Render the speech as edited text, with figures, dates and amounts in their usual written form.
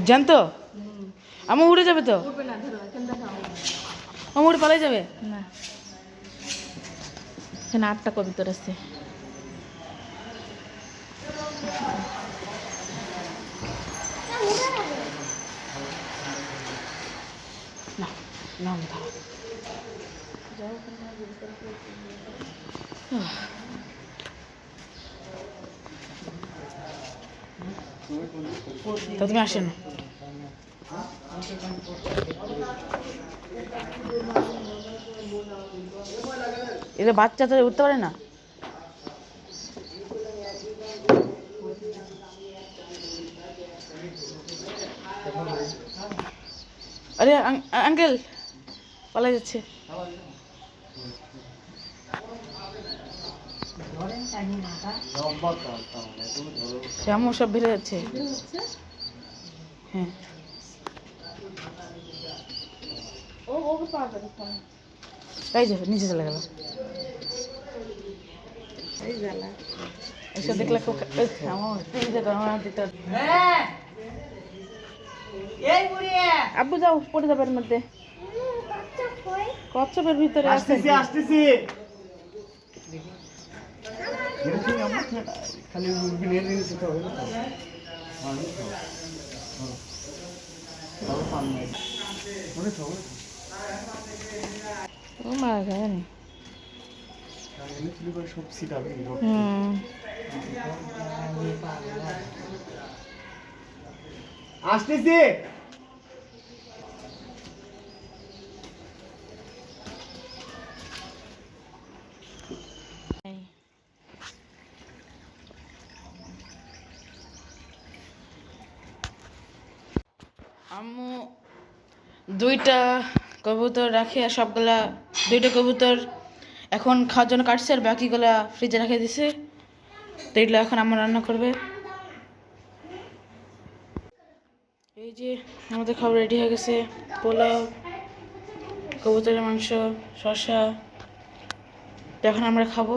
জানতো আমার উড়ে যাবে তো, উঠবে না, ধরো এখান থেকে আমার উড়ে পালাই যাবে না। এখানে 8টা কবিতর আছে। না না দাও। তা তুমি আসে না, এদের বাচ্চা তো উঠতে পারে না। আরে আঙ্কেল পালাই যাচ্ছে, শ্যামও সব বেড়ে যাচ্ছে। হ্যাঁ এই যাবে, নিচে চলে গেল। এসব দেখলে খুব আব্বু যাও, পড়ে যাবে এর মধ্যে, কচ্ছপের ভিতরে আসতেছি আসতেছি খালি নিয়ে নিয়েছি তো ও মারা যায় সব সিটাবে আসতেছি। আম্মু 2টা কবুতর রাখে, আর সবগুলা 2টা কবুতর এখন খাওয়ার জন্য কাটছে, আর বাকিগুলা ফ্রিজে রেখে দিছে। তো এগুলো এখন আম্মু রান্না করবে। এই যে আমাদের খাবার রেডি হয়ে গেছে, পোলাও, কবুতরের মাংস, শসা। তো এখন আমরা খাবো।